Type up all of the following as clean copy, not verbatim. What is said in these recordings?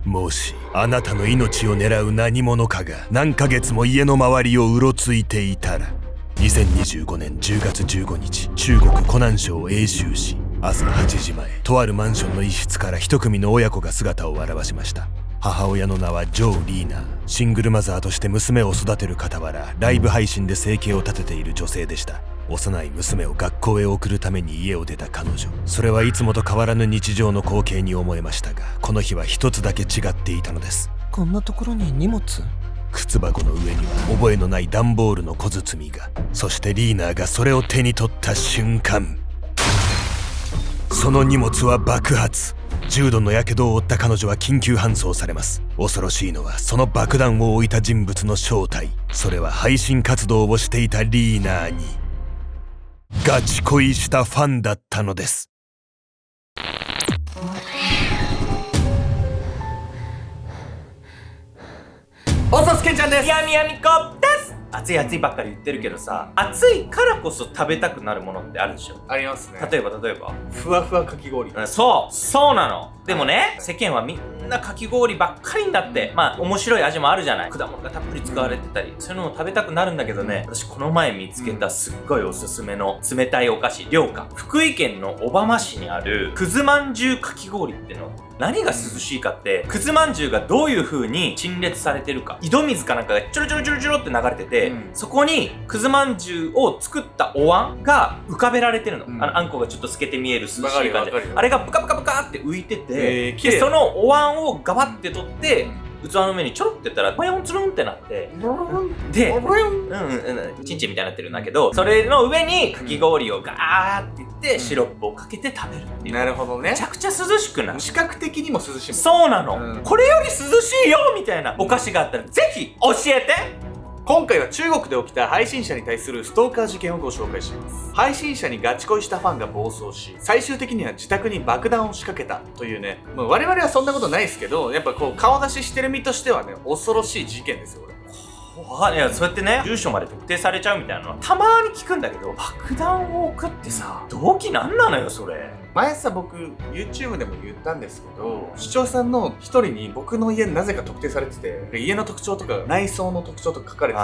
もしあなたの命を狙う何者かが何ヶ月も家の周りをうろついていたら、2025年10月15日、中国湖南省永州市、朝8時前、とあるマンションの一室から一組の親子が姿を現しました。母親の名はジョー・リーナー。シングルマザーとして娘を育てる傍ら、ライブ配信で生計を立てている女性でした。幼い娘を学校へ送るために家を出た彼女。それはいつもと変わらぬ日常の光景に思えましたが、この日は一つだけ違っていたのです。こんなところに荷物？靴箱の上には覚えのない段ボールの小包が。そしてリーナーがそれを手に取った瞬間、その荷物は爆発。重度の火傷を負った彼女は緊急搬送されます。恐ろしいのはその爆弾を置いた人物の正体。それは配信活動をしていたリーナーにガチ恋したファンだったのです。おさすけんちゃんです。やみやみこです。暑い暑いばっかり言ってるけどさ、暑いからこそ食べたくなるものってあるでしょ。ありますね。例えばふわふわかき氷。そうなの。でもね、世間はみんなかき氷ばっかりんだって。まあ面白い味もあるじゃない。果物がたっぷり使われてたり、そういうのも食べたくなるんだけどね、私この前見つけたすっごいおすすめの冷たいお菓子、涼菓。福井県の小浜市にあるくずまんじゅうかき氷っての。何が涼しいかって、くずまんじゅうがどういう風に陳列されてるか。井戸水かなんかがちょろちょろちょろちょろって流れてて、そこにくずまんじゅうを作ったお椀が浮かべられてるの。あんこがちょっと透けて見える涼しい感じで。あれがブカブカブカって浮いてて、でそのお椀をガバって取って、器の上にちょろってやったらポヨンツルンってなって、でチンチンみたいになってるんだけど、それの上にかき氷をガーっていってシロップをかけて食べるっていう。なるほどね。めちゃくちゃ涼しくない？視覚的にも涼しいもん。そうなの、これより涼しいよみたいなお菓子があったらぜひ教えて。今回は中国で起きた配信者に対するストーカー事件をご紹介します。配信者にガチ恋したファンが暴走し、最終的には自宅に爆弾を仕掛けたというね、我々はそんなことないですけど、やっぱこう顔出ししてる身としてはね、恐ろしい事件ですよ、これ。いや、そうやってね、住所まで特定されちゃうみたいなのはたまに聞くんだけど、爆弾を置くってさ、動機なんなのよ、それ。前さ、僕 YouTube でも言ったんですけど、視聴者さんの一人に僕の家なぜか特定されてて、家の特徴とか内装の特徴とか書かれて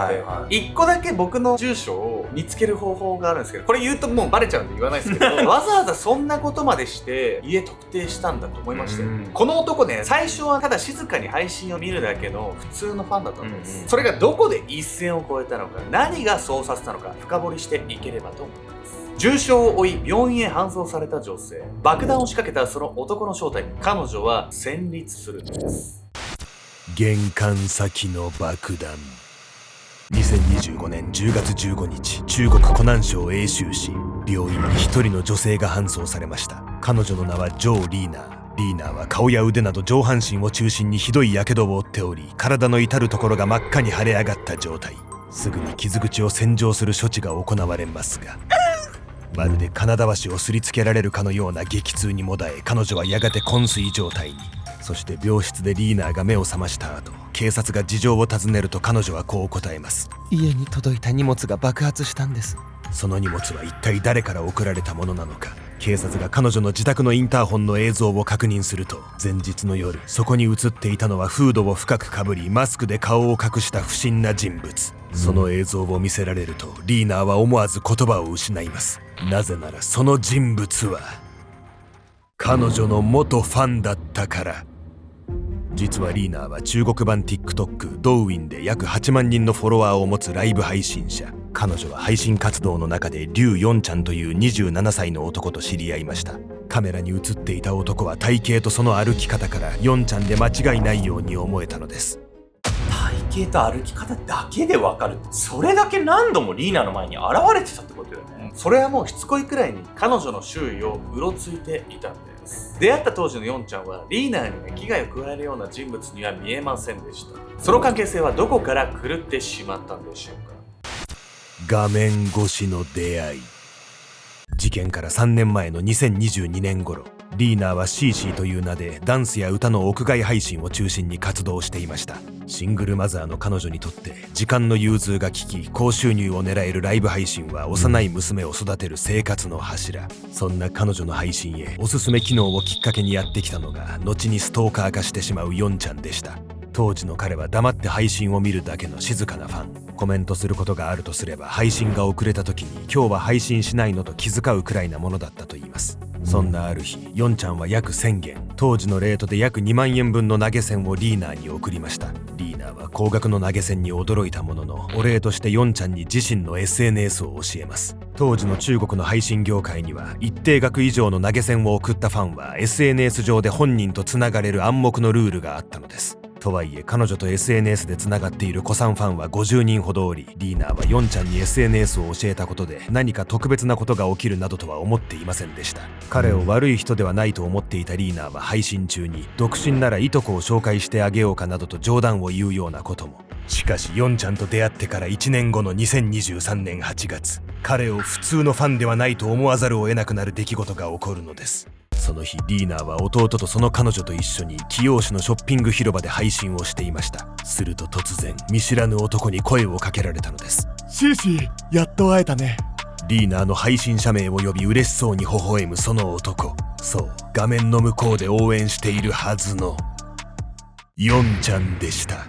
て、一個だけ僕の住所を見つける方法があるんですけど、これ言うともうバレちゃうんで言わないですけどわざわざそんなことまでして家特定したんだと思いましたよ。この男ね、最初はただ静かに配信を見るだけの普通のファンだったんです。それがどこで一線を越えたのか、何がそうさせたのか、深掘りしていければと思います。重傷を負い病院へ搬送された女性。爆弾を仕掛けたその男の正体に彼女は戦慄するんです。玄関先の爆弾。2025年10月15日、中国湖南省永州市、病院に一人の女性が搬送されました。彼女の名はジョー・リーナー。リーナーは顔や腕など上半身を中心にひどい火傷を負っており、体の至る所が真っ赤に腫れ上がった状態。すぐに傷口を洗浄する処置が行われますが、まるで金だわしをすりつけられるかのような激痛にもだえ、彼女はやがて昏睡状態に。そして病室でリーナーが目を覚ました後、警察が事情を尋ねると彼女はこう答えます。家に届いた荷物が爆発したんです。その荷物は一体誰から送られたものなのか。警察が彼女の自宅のインターホンの映像を確認すると、前日の夜そこに映っていたのはフードを深くかぶりマスクで顔を隠した不審な人物。その映像を見せられるとリーナーは思わず言葉を失います。なぜならその人物は彼女の元ファンだったから。実はリーナーは中国版 TikTok ドウィンで約8万人のフォロワーを持つライブ配信者。彼女は配信活動の中でリュウ・ヨンちゃんという27歳の男と知り合いました。カメラに映っていた男は体型とその歩き方からヨンちゃんで間違いないように思えたのです。体型と歩き方だけでわかるって、それだけ何度もリーナの前に現れてたってことよね。それはもうしつこいくらいに彼女の周囲をうろついていたんです。出会った当時のヨンちゃんはリーナーに危害を加えるような人物には見えませんでした。その関係性はどこから狂ってしまったんでしょうか。画面越しの出会い。事件から3年前の2022年頃、リーナーはシーシーという名でダンスや歌の屋外配信を中心に活動していました。シングルマザーの彼女にとって時間の融通が利き高収入を狙えるライブ配信は幼い娘を育てる生活の柱。そんな彼女の配信へおすすめ機能をきっかけにやってきたのが後にストーカー化してしまうヨンちゃんでした。当時の彼は黙って配信を見るだけの静かなファン。コメントすることがあるとすれば配信が遅れた時に今日は配信しないのと気遣うくらいなものだったと言います。そんなある日、ヨンちゃんは約1000元、当時のレートで約2万円分の投げ銭をリーナーに送りました。リーナーは高額の投げ銭に驚いたものの、お礼としてヨンちゃんに自身の SNS を教えます。当時の中国の配信業界には一定額以上の投げ銭を送ったファンは SNS 上で本人とつながれる暗黙のルールがあったのです。とはいえ彼女と SNS でつながっている古参ファンは50人ほどおり、リーナーはヨンちゃんに SNS を教えたことで何か特別なことが起きるなどとは思っていませんでした。彼を悪い人ではないと思っていたリーナーは配信中に独身ならいとこを紹介してあげようかなどと冗談を言うようなことも。しかしヨンちゃんと出会ってから1年後の2023年8月、彼を普通のファンではないと思わざるを得なくなる出来事が起こるのです。その日、リーナーは弟とその彼女と一緒に貴陽市のショッピング広場で配信をしていました。すると突然、見知らぬ男に声をかけられたのです。シーシー、やっと会えたね。リーナーの配信者名を呼び嬉しそうに微笑むその男。そう、画面の向こうで応援しているはずのヨンちゃんでした。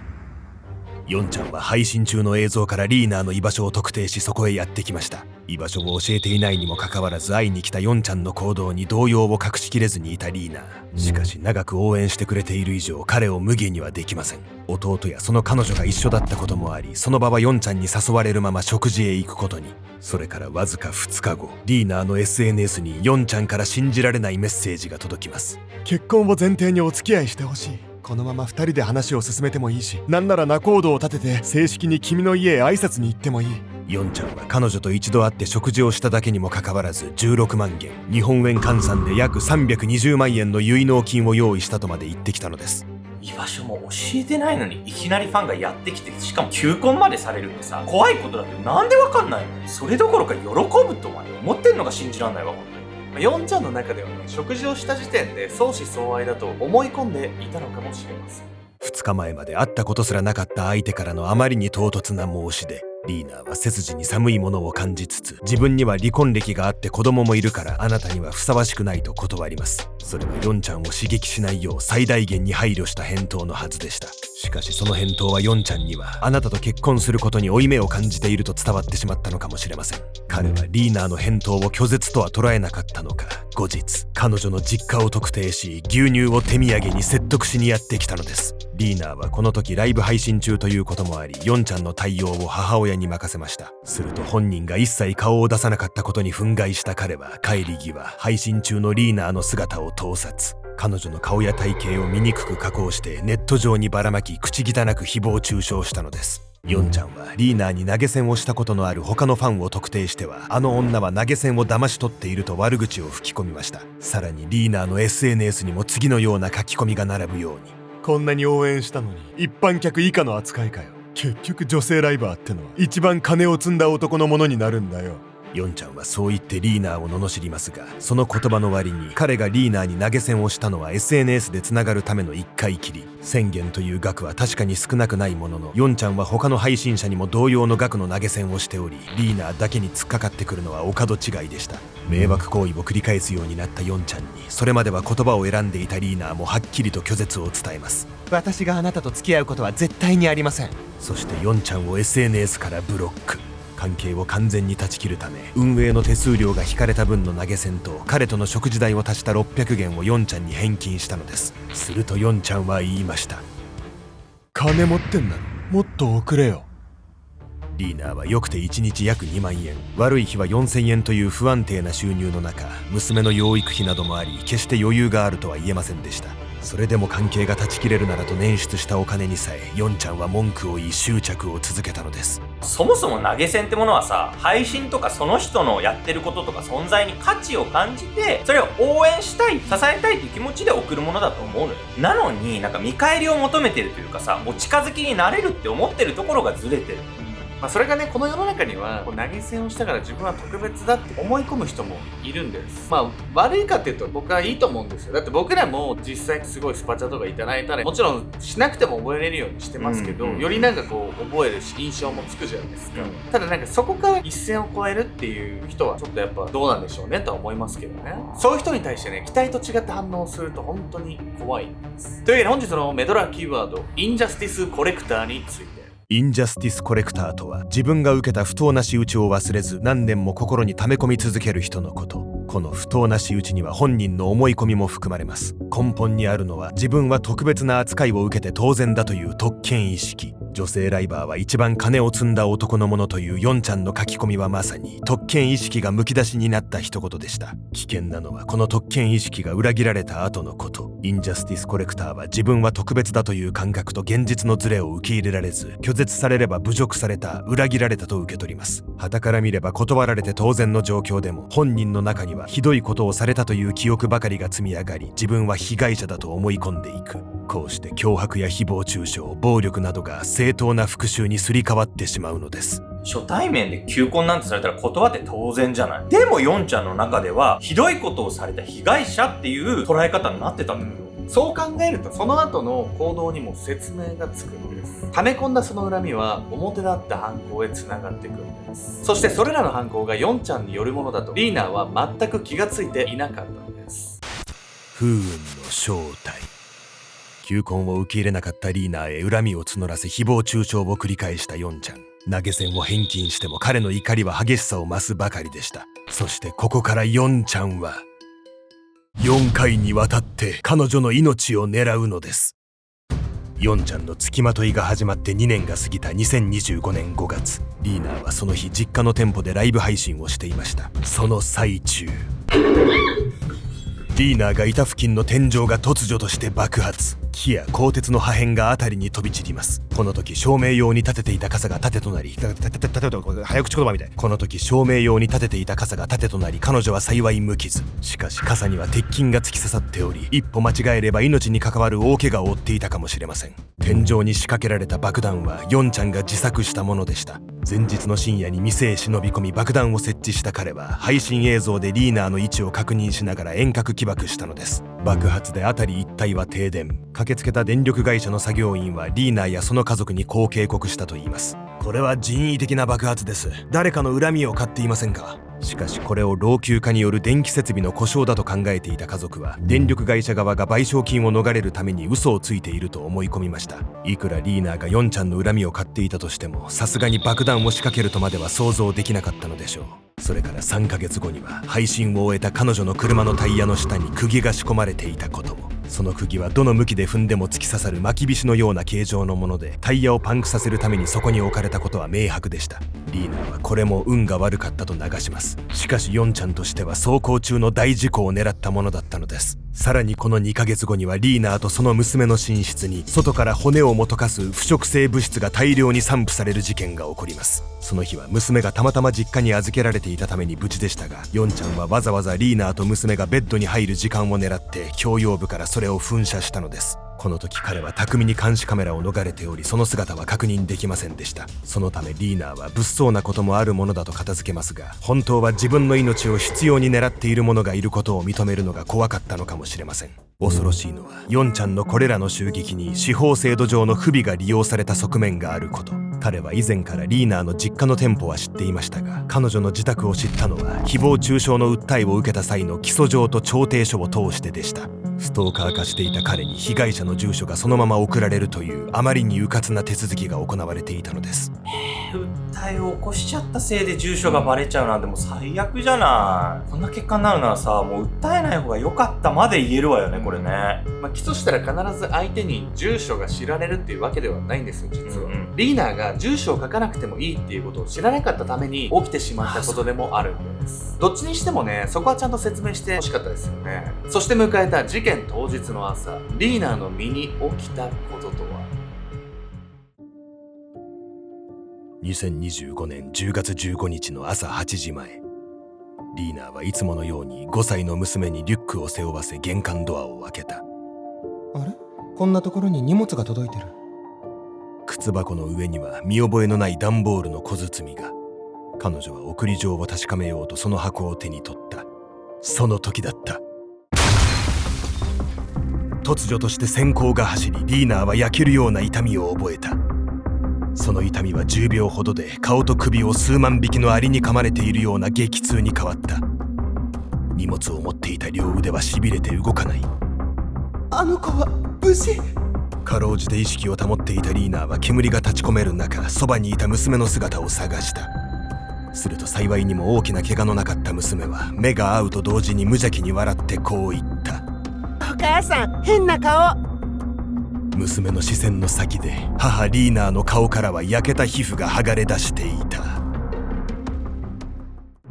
ヨンちゃんは配信中の映像からリーナーの居場所を特定し、そこへやってきました。居場所を教えていないにもかかわらず会いに来たヨンちゃんの行動に動揺を隠しきれずにいたリーナー。しかし長く応援してくれている以上彼を無下にはできません。弟やその彼女が一緒だったこともあり、その場はヨンちゃんに誘われるまま食事へ行くことに。それからわずか2日後、リーナーの SNS にヨンちゃんから信じられないメッセージが届きます。結婚を前提にお付き合いしてほしい。このまま2人で話を進めてもいいし、なんなら仲人を立てて正式に君の家へ挨拶に行ってもいい。ヨンちゃんは彼女と一度会って食事をしただけにもかかわらず16万元、日本円換算で約320万円の結納金を用意したとまで言ってきたのです。居場所も教えてないのにいきなりファンがやってきて、しかも求婚までされるってさ、怖いことだってなんでわかんないの？それどころか喜ぶとまで思ってんのが信じらんないわ、本当に。ヨンちゃんの中ではね、食事をした時点で相思相愛だと思い込んでいたのかもしれません。2日前まで会ったことすらなかった相手からのあまりに唐突な申し出。リーナーは背筋に寒いものを感じつつ、自分には離婚歴があって子供もいるからあなたにはふさわしくないと断ります。それはヨンちゃんを刺激しないよう最大限に配慮した返答のはずでした。しかしその返答はヨンちゃんにはあなたと結婚することに負い目を感じていると伝わってしまったのかもしれません。彼はリーナーの返答を拒絶とは捉えなかったのか、後日彼女の実家を特定し牛乳を手土産に説得しにやってきたのです。リーナーはこの時ライブ配信中ということもあり、ヨンちゃんの対応を母親に任せました。すると本人が一切顔を出さなかったことに憤慨した彼は帰り際、配信中のリーナーの姿を盗撮。彼女の顔や体型を醜く加工してネット上にばらまき、口汚く誹謗中傷したのです。ヨンちゃんはリーナーに投げ銭をしたことのある他のファンを特定しては、あの女は投げ銭を騙し取っていると悪口を吹き込みました。さらにリーナーの SNS にも次のような書き込みが並ぶように。こんなに応援したのに一般客以下の扱いかよ。結局女性ライバーってのは一番金を積んだ男のものになるんだよ。ヨンちゃんはそう言ってリーナーを罵りますが、その言葉の割に彼がリーナーに投げ銭をしたのは SNS でつながるための1回きり。1000元という額は確かに少なくないものの、ヨンちゃんは他の配信者にも同様の額の投げ銭をしており、リーナーだけに突っかかってくるのはお門違いでした。迷惑行為を繰り返すようになったヨンちゃんに、それまでは言葉を選んでいたリーナーもはっきりと拒絶を伝えます。私があなたと付き合うことは絶対にありません。そしてヨンちゃんを SNS からブロック。関係を完全に断ち切るため、運営の手数料が引かれた分の投げ銭と彼との食事代を足した600元をヨンちゃんに返金したのです。するとヨンちゃんは言いました。金持ってんだろ、もっと送れよ。リーナーはよくて1日約2万円、悪い日は4000円という不安定な収入の中、娘の養育費などもあり、決して余裕があるとは言えませんでした。それでも関係が断ち切れるならと捻出したお金にさえ、ヨンちゃんは文句を言い執着を続けたのです。そもそも投げ銭ってものはさ、配信とかその人のやってることとか存在に価値を感じて、それを応援したい、支えたいという気持ちで送るものだと思うのよ。なのになんか見返りを求めてるというかさ、お近づきになれるって思ってるところがずれてる。それがね、この世の中にはこう投げ銭をしたから自分は特別だって思い込む人もいるんです。悪いかっていうと僕はいいと思うんですよ。だって僕らも実際すごいスパチャとかいただいたら、もちろんしなくても覚えれるようにしてますけど、よりなんかこう覚えるし印象もつくじゃないですか。ただなんかそこから一線を越えるっていう人はちょっとやっぱどうなんでしょうねとは思いますけどね。そういう人に対してね、期待と違って反応すると本当に怖いんです。というわけで本日のメドラーキーワード、インジャスティスコレクターについて。インジャスティスコレクターとは、自分が受けた不当な仕打ちを忘れず何年も心に溜め込み続ける人のこと。この不当な仕打ちには本人の思い込みも含まれます。根本にあるのは、自分は特別な扱いを受けて当然だという特権意識。女性ライバーは一番金を積んだ男のものというヨンちゃんの書き込みはまさに特権意識がむき出しになった一言でした。危険なのはこの特権意識が裏切られた後のこと。インジャスティスコレクターは自分は特別だという感覚と現実のズレを受け入れられず、拒絶されれば侮辱された、裏切られたと受け取ります。傍から見れば断られて当然の状況でも、本人の中にはひどいことをされたという記憶ばかりが積み上がり、自分は被害者だと思い込んでいく。こうして脅迫や誹謗中傷、暴力などが正当な復讐にすり替わってしまうのです。初対面で求婚なんてされたら断って当然じゃない。でもヨンちゃんの中ではひどいことをされた被害者っていう捉え方になってたんだよ。そう考えるとその後の行動にも説明がつくんです。溜め込んだその恨みは表立った犯行へつながってくるんです。そしてそれらの犯行がヨンちゃんによるものだとリーナーは全く気がついていなかったんです。不運の正体。求婚を受け入れなかったリーナーへ恨みを募らせ誹謗中傷を繰り返したヨンちゃん。投げ銭を返金しても彼の怒りは激しさを増すばかりでした。そしてここからヨンちゃんは4回にわたって彼女の命を狙うのです。ヨンちゃんの付きまといが始まって2年が過ぎた2025年5月、リーナーはその日実家の店舗でライブ配信をしていました。その最中、リーナーがいた付近の天井が突如として爆発。木や鋼鉄の破片が辺りに飛び散ります。この時照明用に立てていた傘が盾となり、早口言葉みたい。この時照明用に立てていた傘が盾となり、彼女は幸い無傷。しかし傘には鉄筋が突き刺さっており、一歩間違えれば命に関わる大怪我を負っていたかもしれません。天井に仕掛けられた爆弾はヨンちゃんが自作したものでした。前日の深夜に店へ忍び込み爆弾を設置した彼は配信映像でリーナーの位置を確認しながら遠隔起爆したのです。爆発で辺り一帯は停電。駆けつけた電力会社の作業員はリーナーやその家族にこう警告したといいます。これは人為的な爆発です。誰かの恨みを買っていませんか？しかしこれを老朽化による電気設備の故障だと考えていた家族は、電力会社側が賠償金を逃れるために嘘をついていると思い込みました。いくらリーナーがヨンちゃんの恨みを買っていたとしても、さすがに爆弾を仕掛けるとまでは想像できなかったのでしょう。それから3ヶ月後には配信を終えた彼女の車のタイヤの下に釘が仕込まれていたことも。その釘はどの向きで踏んでも突き刺さる巻き菱のような形状のもので、タイヤをパンクさせるためにそこに置かれたことは明白でした。リーナーはこれも運が悪かったと流します。しかしヨンちゃんとしては走行中の大事故を狙ったものだったのです。さらにこの2ヶ月後にはリーナーとその娘の寝室に外から骨をも溶かす腐食性物質が大量に散布される事件が起こります。その日は娘がたまたま実家に預けられていたために無事でしたが、ヨンちゃんはわざわざリーナーと娘がベッドに入る時間を狙って共用部からそれを噴射したのです。この時彼は巧みに監視カメラを逃れており、その姿は確認できませんでした。そのためリーナーは物騒なこともあるものだと片付けますが、本当は自分の命を執拗に狙っている者がいることを認めるのが怖かったのかもしれません。恐ろしいのはヨンちゃんのこれらの襲撃に司法制度上の不備が利用された側面があること。彼は以前からリーナーの実家の店舗は知っていましたが、彼女の自宅を知ったのは誹謗中傷の訴えを受けた際の起訴状と調停書を通してでした。ストーカー化していた彼に被害者の住所がそのまま送られるというあまりに迂闊な手続きが行われていたのです。訴えを起こしちゃったせいで住所がバレちゃうなんてもう最悪じゃない。こんな結果になるならさ、もう訴えない方が良かったまで言えるわよね、これね。起訴したら必ず相手に住所が知られるっていうわけではないんですよ、実は。リーナーが住所を書かなくてもいいっていうことを知らなかったために起きてしまったことでもあるんです。どっちにしてもね、そこはちゃんと説明してほしかったですよね。そして迎えた事件当日の朝、リーナーの身に起きたこととは。2025年10月15日の朝8時前、リーナーはいつものように5歳の娘にリュックを背負わせ玄関ドアを開けた。あれ？こんなところに荷物が届いてる。靴靴箱の上には見覚えのない段ボールの小包が。彼女は送り状を確かめようとその箱を手に取った。その時だった。突如として閃光が走り、リーナーは焼けるような痛みを覚えた。その痛みは10秒ほどで顔と首を数万匹のアリに噛まれているような激痛に変わった。荷物を持っていた両腕はしびれて動かない。あの子は無事？かろうじて意識を保っていたリーナーは煙が立ち込める中、そばにいた娘の姿を探した。すると幸いにも大きな怪我のなかった娘は目が合うと同時に無邪気に笑ってこう言った。お母さん、変な顔。娘の視線の先で母リーナーの顔からは焼けた皮膚が剥がれ出していた。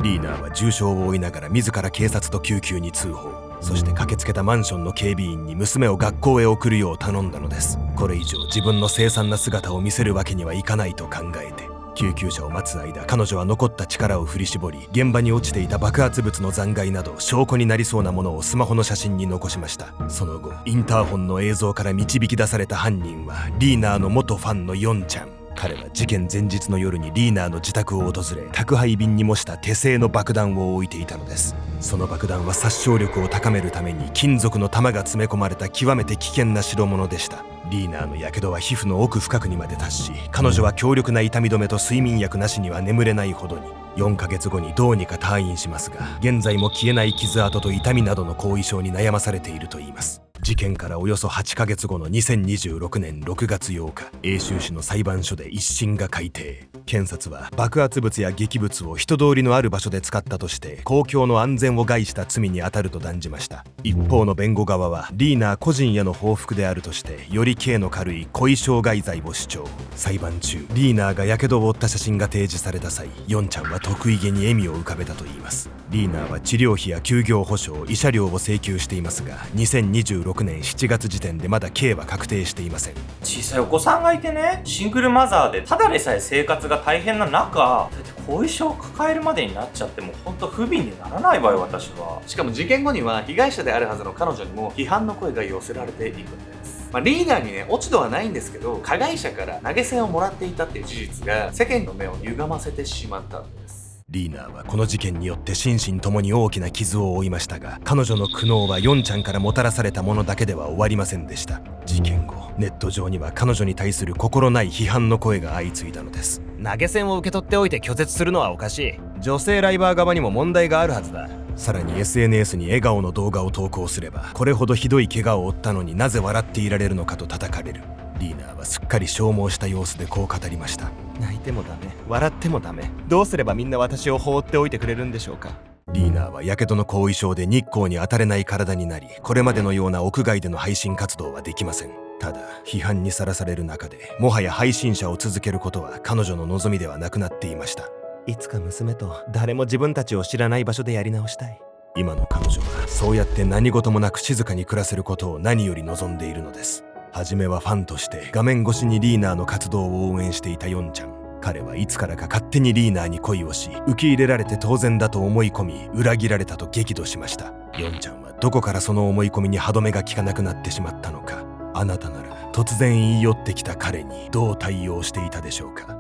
リーナーは重傷を負いながら自ら警察と救急に通報。そして駆けつけたマンションの警備員に娘を学校へ送るよう頼んだのです。これ以上自分の凄惨な姿を見せるわけにはいかないと考えて、救急車を待つ間、彼女は残った力を振り絞り、現場に落ちていた爆発物の残骸など証拠になりそうなものをスマホの写真に残しました。その後、インターホンの映像から導き出された犯人はリーナーの元ファンのヨンちゃん。彼は事件前日の夜にリーナーの自宅を訪れ、宅配便に模した手製の爆弾を置いていたのです。その爆弾は殺傷力を高めるために金属の弾が詰め込まれた極めて危険な代物でした。リーナーの火傷は皮膚の奥深くにまで達し、彼女は強力な痛み止めと睡眠薬なしには眠れないほどに。4ヶ月後にどうにか退院しますが、現在も消えない傷跡と痛みなどの後遺症に悩まされているといいます。事件からおよそ8ヶ月後の2026年6月8日、英州市の裁判所で一審が改定。検察は爆発物や劇物を人通りのある場所で使ったとして公共の安全を害した罪に当たると断じました。一方の弁護側はリーナー個人への報復であるとしてより刑の軽い故意傷害罪を主張。裁判中、リーナーが火傷を負った写真が提示された際、ヨンちゃんは得意げに笑みを浮かべたといいます。リーナーは治療費や休業保障、慰謝料を請求していますが、2026年7月時点でまだ刑は確定していません。小さいお子さんがいてね、シングルマザーでただでさえ生活が大変な中、だって後遺症を抱えるまでになっちゃっても本当不憫にならないわよ、私は。しかも事件後には被害者であるはずの彼女にも批判の声が寄せられていくんです。リーダーにね、落ち度はないんですけど、加害者から投げ銭をもらっていたっていう事実が世間の目を歪ませてしまったんです。リーナーはこの事件によって心身ともに大きな傷を負いましたが、彼女の苦悩はヨンちゃんからもたらされたものだけでは終わりませんでした。事件後、ネット上には彼女に対する心ない批判の声が相次いだのです。投げ銭を受け取っておいて拒絶するのはおかしい。女性ライバー側にも問題があるはずだ。さらに SNS に笑顔の動画を投稿すれば、これほどひどい怪我を負ったのになぜ笑っていられるのかと叩かれる。リーナーはすっかり消耗した様子でこう語りました。泣いてもダメ、笑ってもダメ。どうすればみんな私を放っておいてくれるんでしょうか。リーナーは火傷の後遺症で日光に当たれない体になり、これまでのような屋外での配信活動はできません。ただ、批判にさらされる中で、もはや配信者を続けることは彼女の望みではなくなっていました。いつか娘と誰も自分たちを知らない場所でやり直したい。今の彼女はそうやって何事もなく静かに暮らせることを何より望んでいるのです。初めはファンとして画面越しにリーナーの活動を応援していたヨンちゃん。彼はいつからか勝手にリーナーに恋をし、受け入れられて当然だと思い込み、裏切られたと激怒しました。ヨンちゃんはどこからその思い込みに歯止めが効かなくなってしまったのか。あなたなら突然言い寄ってきた彼にどう対応していたでしょうか。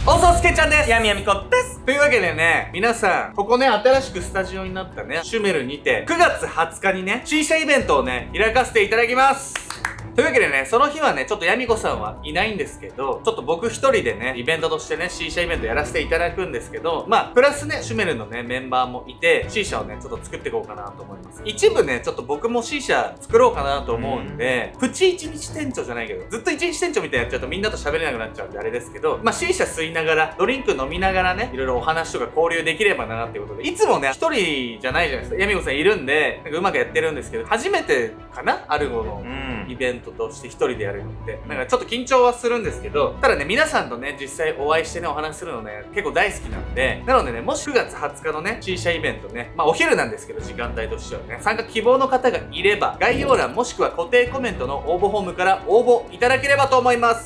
おそすけちゃんです。やみやみこです。というわけでね、皆さん、ここね、新しくスタジオになったね、シュメルにて、9月20日にね、シーシャイベントをね、開かせていただきます。というわけでね、その日はね、ちょっとヤミコさんはいないんですけど、ちょっと僕一人でね、イベントとしてね、シーシャイベントやらせていただくんですけど、プラスね、シュメルのね、メンバーもいて、シーシャをね、ちょっと作っていこうかなと思います。一部ね、ちょっと僕もシーシャ作ろうかなと思うんで、プチ一日店長じゃないけど、ずっと一日店長みたいにやっちゃうとみんなと喋れなくなっちゃうんであれですけど、シーシャ吸いながら、ドリンク飲みながらね、いろいろお話とか交流できればなっていうことで、いつもね、一人じゃないじゃないですか。ヤミコさんいるんで、なんかうまくやってるんですけど、初めてかなアルゴのイベントとして一人でやるのって、なんかちょっと緊張はするんですけど、ただね、皆さんとね、実際お会いしてね、お話しするのね、結構大好きなんで、なのでね、もし9月20日のね、シーシャイベントね、お昼なんですけど、時間帯としてはね、参加希望の方がいれば、概要欄もしくは固定コメントの応募フォームから応募いただければと思います。